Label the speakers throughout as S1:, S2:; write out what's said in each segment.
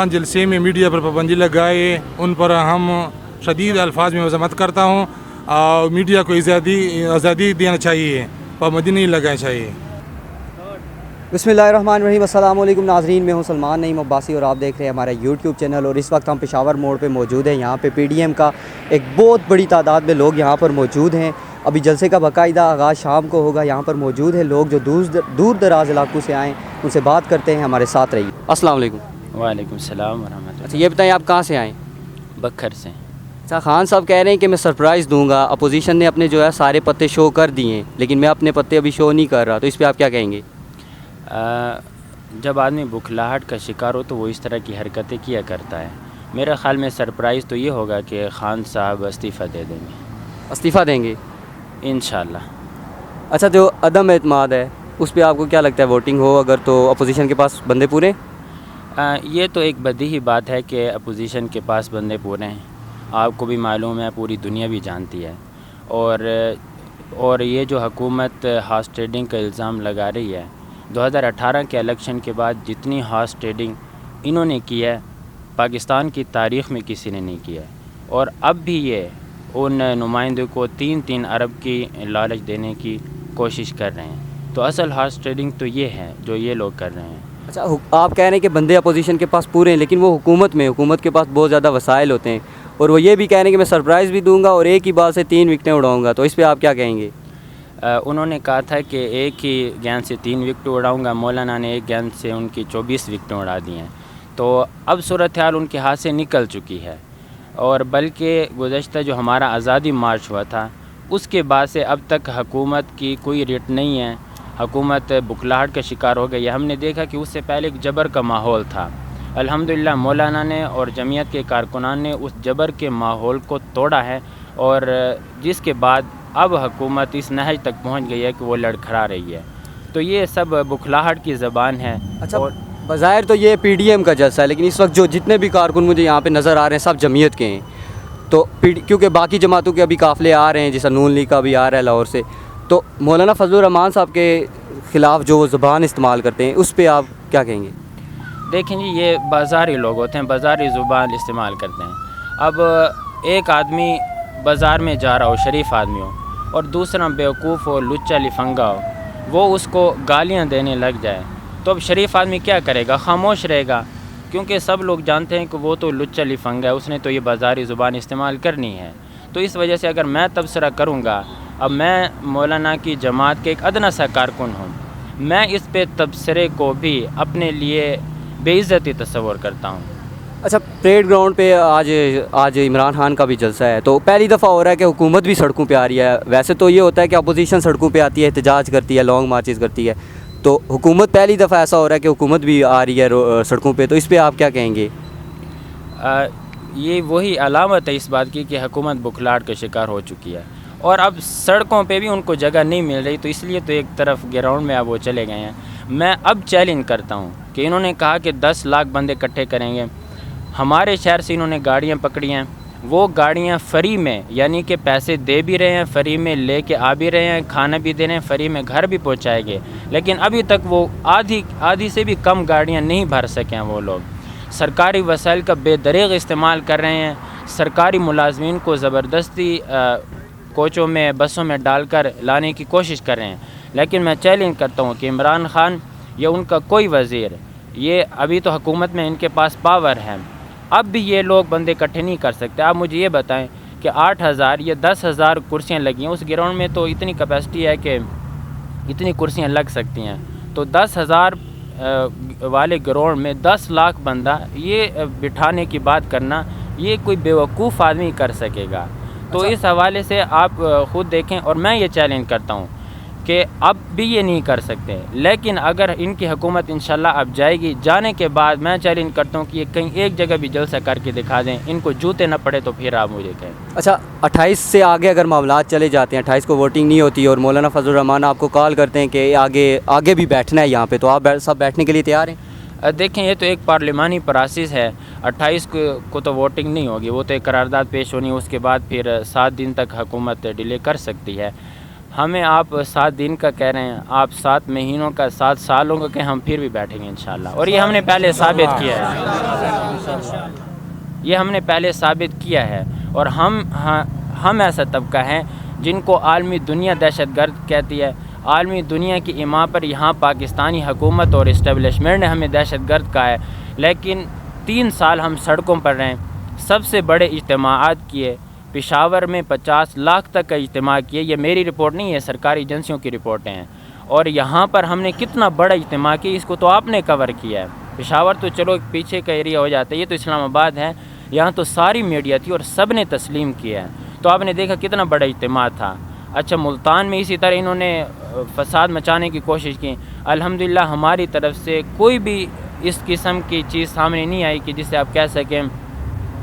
S1: खान जलसे में मीडिया पर पाबंदी लगाए, उन पर हम शदीद अल्फाज में मज़म्मत करता हूँ। और मीडिया को आज़ादी देना चाहिए, पाबंदी नहीं लगानी चाहिए।
S2: बिस्मिल्लाहिर्रहमानिर्रहीम। अस्सलाम वालेकुम नाज़रीन, मैं हूं सलमान नईम अब्बासी और आप देख रहे हैं हमारा यूट्यूब चैनल। और इस वक्त हम पेशावर मोड़ पे मौजूद हैं। यहाँ पे पीडीएम का एक बहुत बड़ी तादाद में लोग यहाँ पर मौजूद हैं। अभी जलसे का बाकायदा आगाज़ शाम को होगा। यहाँ पर मौजूद हैं लोग जो दूर दराज इलाकों से आएँ, उनसे बात करते हैं। हमारे साथ रहिए। अस्सलाम वालेकुम।
S3: वालेकुम सलाम वरहमतुल्लाह।
S2: अच्छा, ये बताएँ आप कहाँ से आएँ?
S3: बखर से।
S2: अच्छा, खान साहब कह रहे हैं कि मैं सरप्राइज़ दूंगा। अपोजिशन ने अपने जो है सारे पत्ते शो कर दिए हैं, लेकिन मैं अपने पत्ते अभी शो नहीं कर रहा, तो इस पर आप क्या कहेंगे?
S3: जब आदमी बुखलाहट का शिकार हो तो वो इस तरह की हरकतें किया करता है। मेरे ख़्याल में सरप्राइज़ तो ये होगा कि खान साहब इस्तीफ़ा दे देंगे।
S2: इस्तीफ़ा देंगे
S3: इंशाल्लाह।
S2: अच्छा, जो अदम एतमाद है उस पर आपको क्या लगता है? वोटिंग हो अगर तो अपोजिशन के पास बंदे पूरे?
S3: ये तो एक बदीही बात है कि अपोजिशन के पास बंदे पूरे हैं। आपको भी मालूम है, पूरी दुनिया भी जानती है। और ये जो हुकूमत हॉर्स ट्रेडिंग का इल्ज़ाम लगा रही है, 2018 के इलेक्शन के बाद जितनी हॉर्स ट्रेडिंग इन्होंने की है, पाकिस्तान की तारीख़ में किसी ने नहीं किया है। और अब भी ये उन नुमाइंदों को 3-3 अरब की लालच देने की कोशिश कर रहे हैं। तो असल हॉर्स ट्रेडिंग तो ये है जो ये लोग कर रहे हैं।
S2: अच्छा, आप कह रहे हैं कि बंदे अपोजिशन के पास पूरे हैं, लेकिन वो हुकूमत के पास बहुत ज़्यादा वसाइल होते हैं, और वो ये भी कह रहे हैं कि मैं सरप्राइज़ भी दूंगा और एक ही बार से 3 विकेटें उड़ाऊंगा। तो इस पर आप क्या कहेंगे?
S3: उन्होंने कहा था कि एक ही गेंद से 3 विकेट उड़ाऊंगा। मौलाना ने एक गेंद से उनकी 24 विकेटें उड़ा दी हैं। तो अब सूरत हाल उनके हाथ से निकल चुकी है। और बल्कि गुज़श्ता जो हमारा आज़ादी मार्च हुआ था, उसके बाद से अब तक हुकूमत की कोई रेट नहीं है। हुकूमत बुखलाहट का शिकार हो गई है। हमने देखा कि उससे पहले एक जबर का माहौल था। अल्हम्दुलिल्लाह मौलाना ने और जमीयत के कारकुनान ने उस जबर के माहौल को तोड़ा है, और जिसके बाद अब हुकूमत इस नहज तक पहुंच गई है कि वो लड़खड़ा रही है। तो ये सब बुखलाहट की ज़बान है।
S2: अच्छा, और बज़ाहिर तो ये पीडीएम का जलसा है, लेकिन इस वक्त जो जितने भी कारकुन मुझे यहाँ पे नज़र आ रहे हैं सब जमीयत के हैं। तो क्योंकि बाकी जमातों के अभी काफ़िले आ रहे हैं, जैसा नून लीग का भी आ रहा है लाहौर से, तो मौलाना फजलुर रहमान साहब के ख़िलाफ़ जो वो ज़ुबान इस्तेमाल करते हैं उस पर आप क्या कहेंगे?
S3: देखें जी, ये बाज़ारी लोग होते हैं, बाज़ारी ज़ुबान इस्तेमाल करते हैं। अब एक आदमी बाज़ार में जा रहा हो, शरीफ आदमी हो, और दूसरा बेवकूफ़ हो, लुच्चा लिफंगा हो, वो उसको गालियां देने लग जाए, तो अब शरीफ आदमी क्या करेगा? खामोश रहेगा, क्योंकि सब लोग जानते हैं कि वो तो लुच्चा लिफंगा है, उसने तो ये बाज़ारी ज़ुबान इस्तेमाल करनी है। तो इस वजह से अगर मैं तबसरा करूँगा, अब मैं मौलाना की जमात के एक अदना सा कारकुन हूँ, मैं इस पे तबसरे को भी अपने लिए बेइज्जती तस्वर करता हूँ।
S2: अच्छा, परेड ग्राउंड पे आज इमरान खान का भी जलसा है, तो पहली दफ़ा हो रहा है कि हुकूमत भी सड़कों पे आ रही है। वैसे तो ये होता है कि अपोजिशन सड़कों पे आती है, एहतजाज करती है, लॉन्ग मार्चेस करती है, तो हुकूमत पहली दफ़ा ऐसा हो रहा है कि हुकूमत भी आ रही है सड़कों पे। तो इस पर आप क्या कहेंगे?
S3: ये वही अलामत है इस बात की कि हुकूमत बुखलाहट का शिकार हो चुकी है, और अब सड़कों पे भी उनको जगह नहीं मिल रही, तो इसलिए तो एक तरफ ग्राउंड में अब वो चले गए हैं। मैं अब चैलेंज करता हूँ कि इन्होंने कहा कि 10 लाख बंदे इकट्ठे करेंगे। हमारे शहर से इन्होंने गाड़ियाँ पकड़ी हैं, वो गाड़ियाँ फ्री में, यानी कि पैसे दे भी रहे हैं, फ्री में लेके आ भी रहे हैं, खाना भी दे रहे हैं, फ्री में घर भी पहुँचाएंगे, लेकिन अभी तक वो आधी से भी कम गाड़ियाँ नहीं भर सके हैं। वो लोग सरकारी वसाइल का बेदरीग इस्तेमाल कर रहे हैं। सरकारी मुलाजमीन को ज़बरदस्ती कोचों में, बसों में डालकर लाने की कोशिश कर रहे हैं। लेकिन मैं चैलेंज करता हूँ कि इमरान खान या उनका कोई वज़ीर, ये अभी तो हुकूमत में इनके पास पावर है, अब भी ये लोग बंदे इकट्ठे नहीं कर सकते। आप मुझे ये बताएं कि 8,000 या 10,000 कुर्सियाँ लगी हैं उस ग्राउंड में, तो इतनी कैपेसिटी है कि इतनी कुर्सियाँ लग सकती हैं। तो 10,000 वाले ग्राउंड में 10 लाख बंदा ये बिठाने की बात करना, ये कोई बेवकूफ़ आदमी कर सकेगा। तो
S2: अच्छा,
S3: इस हवाले से आप ख़ुद देखें, और मैं ये चैलेंज करता हूँ कि अब भी ये नहीं कर सकते। लेकिन अगर इनकी हुकूमत इंशाल्लाह अब जाएगी, जाने के बाद मैं चैलेंज करता हूँ कि ये कहीं एक जगह भी जलसा करके दिखा दें, इनको जूते न पड़े, तो फिर आप मुझे कहें।
S2: अच्छा, 28 से आगे अगर मामलात चले जाते हैं, 28 को वोटिंग नहीं होती और मौलाना फजलुर रहमान आपको कॉल करते हैं कि आगे भी बैठना है यहाँ पे, तो आप सब बैठने के लिए तैयार हैं?
S3: देखें, ये तो एक पार्लिमानी प्रोसेस है। 28 को तो वोटिंग नहीं होगी, वो तो एक करारदाद पेश होनी है, उसके बाद फिर 7 दिन तक हुकूमत डिले कर सकती है। हमें आप 7 दिन का कह रहे हैं, आप 7 महीनों का, 7 सालों का कहें, हम फिर भी बैठेंगे इंशाल्लाह, और ये हमने पहले साबित किया है। یہ ہم نے پہلے ثابت کیا ہے. اور ہم ایسا طبقہ ہیں جن کو عالمی دنیا دہشت گرد کہتی ہے. عالمی دنیا کی ایما پر یہاں پاکستانی حکومت اور اسٹیبلشمنٹ نے ہمیں دہشت گرد کہا ہے. لیکن 3 سال ہم سڑکوں پر رہیں, سب سے بڑے اجتماعات کیے. پشاور میں 50 لاکھ تک کا اجتماع کیے. یہ میری رپورٹ نہیں ہے, سرکاری ایجنسیوں کی رپورٹیں ہیں. اور یہاں پر ہم نے کتنا بڑا اجتماع کیا, اس کو تو آپ نے کور کیا ہے. پشاور تو چلو پیچھے کا ایریا ہو جاتا ہے, یہ تو اسلام آباد ہے. یہاں تو ساری میڈیا تھی اور سب نے تسلیم کیا ہے. تو آپ نے دیکھا کتنا بڑا اجتماع تھا. اچھا, ملتان میں اسی طرح انہوں نے فساد مچانے کی کوشش کی. الحمدللہ ہماری طرف سے کوئی بھی اس قسم کی چیز سامنے نہیں آئی کہ جس سے آپ کہہ سکیں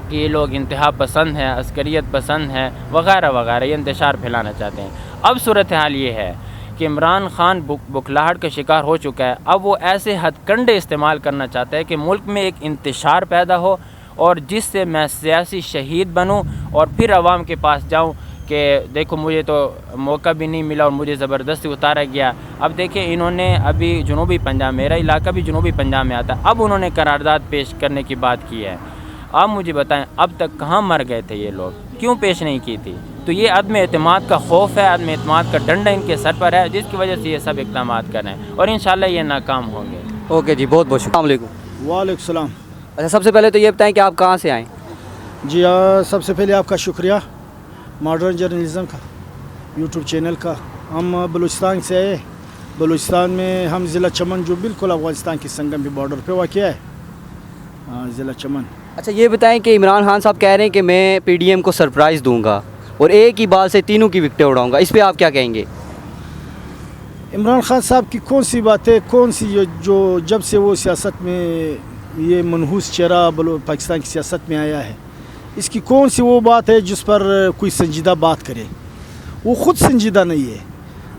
S3: کہ یہ لوگ انتہا پسند ہیں, عسکریت پسند ہیں وغیرہ وغیرہ, یہ انتشار پھیلانا چاہتے ہیں. اب صورتحال یہ ہے کہ عمران خان بکھلاہٹ کا شکار ہو چکا ہے. اب وہ ایسے ہتھ کنڈے استعمال کرنا چاہتا ہے کہ ملک میں ایک انتشار پیدا ہو اور جس سے میں سیاسی شہید بنوں اور پھر عوام کے پاس جاؤں کہ دیکھو مجھے تو موقع بھی نہیں ملا اور مجھے زبردستی اتارا گیا. اب دیکھیں انہوں نے ابھی جنوبی پنجاب, میرا علاقہ بھی جنوبی پنجاب میں آتا ہے, اب انہوں نے قرارداد پیش کرنے کی بات کی ہے. آپ مجھے بتائیں اب تک کہاں مر گئے تھے یہ لوگ, کیوں پیش نہیں کی تھی؟ تو یہ عدم اعتماد کا خوف ہے, عدم اعتماد کا ڈنڈا ان کے سر پر ہے, جس کی وجہ سے یہ سب اقدامات کر رہے ہیں اور انشاءاللہ یہ ناکام ہوں گے.
S2: اوکے جی, بہت بہت شکریہ. السلام علیکم.
S4: وعلیکم السلام.
S2: اچھا, سب سے پہلے تو یہ بتائیں کہ آپ کہاں سے آئیں؟
S4: جی سب سے پہلے آپ کا شکریہ ماڈرن جرنلزم کا, یوٹیوب چینل کا. ہم بلوچستان سے آئے. بلوچستان میں ہم ضلع چمن جو بالکل افغانستان کی سنگم کے بارڈر پہ واقع ہے, ضلع چمن.
S2: اچھا, یہ بتائیں کہ عمران خان صاحب کہہ رہے ہیں کہ میں پی ڈی ایم کو سرپرائز دوں گا اور ایک ہی بال سے تینوں کی وکٹیں اڑاؤں گا, اس پہ آپ کیا کہیں گے؟
S4: عمران خان صاحب کی کون سی بات ہے, کون سی جو جب سے وہ سیاست میں یہ منحوس چہرہ پاکستان کی سیاست میں آیا ہے, اس کی کون سی وہ بات ہے جس پر کوئی سنجیدہ بات کرے؟ وہ خود سنجیدہ نہیں ہے,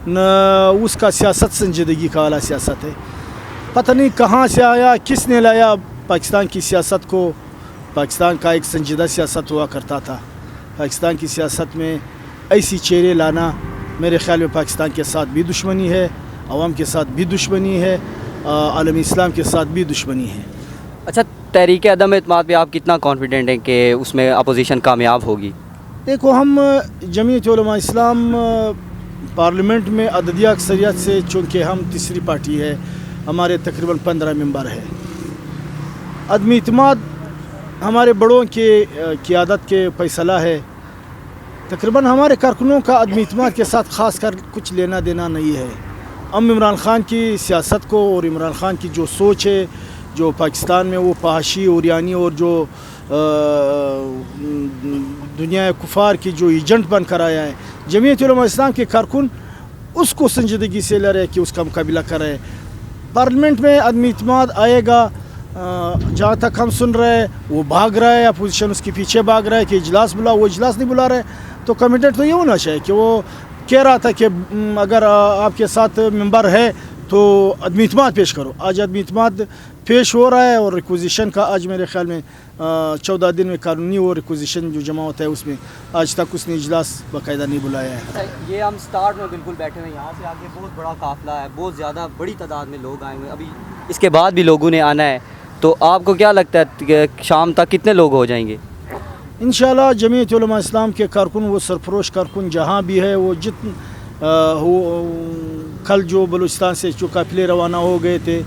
S4: نہ اس کا سیاست سنجیدگی کا اعلیٰ سیاست ہے. پتہ نہیں کہاں سے آیا, کس نے لایا پاکستان کی سیاست کو. پاکستان کا ایک سنجیدہ سیاست ہوا کرتا تھا. پاکستان کی سیاست میں ایسی چہرے لانا میرے خیال میں پاکستان کے ساتھ بھی دشمنی ہے, عوام کے ساتھ بھی دشمنی ہے, عالم اسلام کے ساتھ بھی دشمنی ہے.
S2: اچھا, تحریک عدم اعتماد پہ آپ کتنا کانفیڈنٹ ہیں کہ اس میں اپوزیشن کامیاب ہوگی؟
S4: دیکھو, ہم جمعیت علماء اسلام پارلیمنٹ میں عددیہ اکثریت سے, چونکہ ہم تیسری پارٹی ہے, ہمارے تقریباً 15 ممبر ہے. عدم اعتماد ہمارے بڑوں کے قیادت کے فیصلہ ہے. تقریباً ہمارے کارکنوں کا عدم اعتماد کے ساتھ خاص کر کچھ لینا دینا نہیں ہے. ہم عمران خان کی سیاست کو اور عمران خان کی جو سوچ ہے, جو پاکستان میں وہ فحاشی اوریانی اور جو دنیا کفار کی جو ایجنٹ بن کر آیا ہے, جمعیت علماء اسلام کے کارکن اس کو سنجیدگی سے لے رہے کہ اس کا مقابلہ کر رہے. پارلیمنٹ میں عدم اعتماد آئے گا, جہاں تک ہم سن رہے ہیں وہ بھاگ رہا ہے, اپوزیشن اس کے پیچھے بھاگ رہا ہے کہ اجلاس بلا, وہ اجلاس نہیں بلا رہے. تو کمیٹڈ تو یہ ہونا چاہیے کہ وہ کہہ رہا تھا کہ اگر آپ کے ساتھ ممبر ہے تو عدم اعتماد پیش کرو. آج عدم اعتماد پیش ہو رہا ہے اور ریکوزیشن کا آج میرے خیال میں 14 دن میں قانونی وہ ریکوزیشن جو جمع ہوتا ہے اس میں آج تک اس نے اجلاس باقاعدہ نہیں بلایا ہے.
S2: یہ ہم سٹارٹ میں بالکل بیٹھے ہوئے, یہاں سے آگے بہت بڑا قافلہ ہے, بہت زیادہ بڑی تعداد میں لوگ آئے ہوئے, ابھی اس کے بعد بھی لوگوں نے آنا ہے. تو آپ کو کیا لگتا ہے کہ شام تک کتنے لوگ ہو جائیں گے؟
S4: انشاءاللہ جمعیت علماء اسلام کے کارکن, وہ سرفروش کارکن جہاں بھی ہے, وہ کل جو بلوچستان سے جو قافلے روانہ ہو گئے تھے,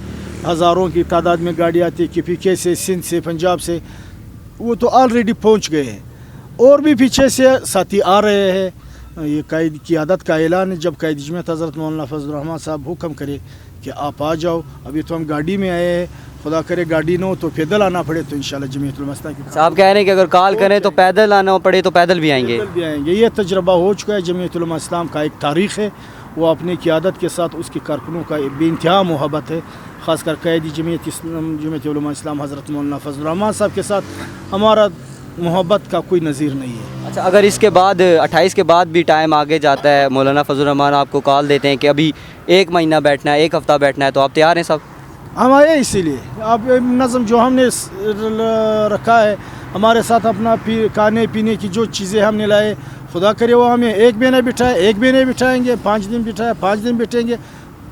S4: ہزاروں کی تعداد میں گاڑیاں تھیں کے پی کے سے, سندھ سے, پنجاب سے, وہ تو آلریڈی پہنچ گئے ہیں. اور بھی پیچھے سے ساتھی آ رہے ہیں. یہ قائد کی عادت کا اعلان ہے, جب قائد جماعت حضرت مولانا فضل الرحمان صاحب حکم کرے کہ آپ آ جاؤ. ابھی تو ہم گاڑی میں آئے ہیں, خدا کرے گاڑی نہ ہو تو پیدل آنا پڑے, تو انشاءاللہ جمعیت علماء اسلام کی
S2: صاحب کہہ رہے ہیں کہ اگر کال کریں تو پیدل آنا پڑے تو پیدل بھی آئیں گے.
S4: یہ تجربہ ہو چکا ہے. جمعیت علماء اسلام کا ایک تاریخ ہے, وہ اپنی قیادت کے ساتھ اس کے کارکنوں کا بے انتہا محبت ہے. خاص کر قائد جمعیت علماء اسلام حضرت مولانا فضل الرحمان صاحب کے ساتھ ہمارا محبت کا کوئی نظیر نہیں ہے.
S2: اچھا, اگر اس کے بعد 28 کے بعد بھی ٹائم آگے جاتا ہے, مولانا فضل الرحمان آپ کو کال دیتے ہیں کہ ابھی 1 مہینہ بیٹھنا ہے, 1 ہفتہ بیٹھنا ہے, تو آپ تیار ہیں صاحب؟
S4: ہم آئے اسی لیے. آپ نظم جو ہم نے رکھا ہے ہمارے ساتھ, اپنا کھانے پینے کی جو چیزیں ہم نے لائے, خدا کرے وہ ہمیں 1 مہینہ بٹھائے, 1 مہینے بٹھائیں گے, 5 دن بٹھائے 5 دن بٹھیں گے.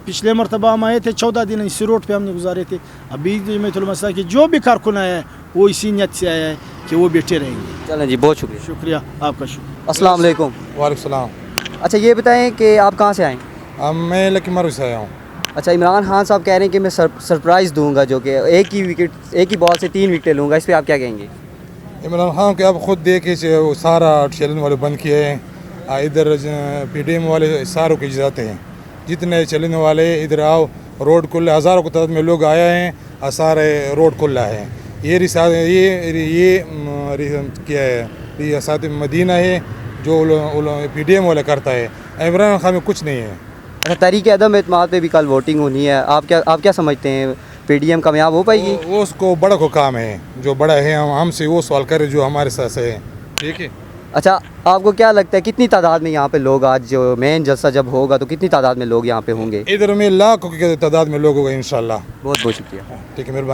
S4: पिछले मरतबा हम आए थे 14 दिन इसी रोड पे हमने गुजारे थे। अभी जमीयतुल मसा की जो भी कारकुन आया है वो इसी नियत से आया है कि वो बैठे रहेंगे।
S2: चलें जी, बहुत शुक्रिया।
S4: शुक्रिया, आपका शुक्रिया।
S2: अस्सलाम वालेकुम।
S1: वालेकुम सलाम।
S2: अच्छा ये बताएं कि आप कहाँ से आए?
S1: मैं लकी मरू से आया हूँ।
S2: अच्छा, इमरान खान साहब कह रहे हैं कि मैं सरप्राइज़ दूंगा, जो कि एक ही बॉल से 3 विकेटें लूँगा, इस पर आप क्या कहेंगे?
S1: इमरान खान के आप खुद देखे वो सारा चैलेंज वाले बंद किए हैं। इधर PDM वाले सारों की जाते हैं, जितने चलने वाले इधर आओ, रोड खुला, हज़ारों की तादाद में लोग आए हैं और सारे रोड खुला है। ये क्या है, रियासत मदीना है जो PDM वाला करता है। इमरान खान में कुछ नहीं है।
S2: अच्छा, तहरीक अदम एतमाद पे भी कल वोटिंग होनी है, आप क्या समझते हैं, PDM कामयाब हो पाएगी?
S1: वो उसको बड़ा को काम है, जो बड़ा है हमसे वो सवाल करे जो हमारे साथ है। ठीक है।
S2: अच्छा, आपको क्या लगता है कितनी तादाद में यहाँ पे लोग, आज जो मेन जलसा जब होगा तो कितनी तादाद में लोग यहाँ पे होंगे?
S1: इधर में लाखों की तादाद में लोग होगा इंशाल्लाह।
S2: बहुत बहुत शुक्रिया।
S1: ठीक है, मेहरबानी।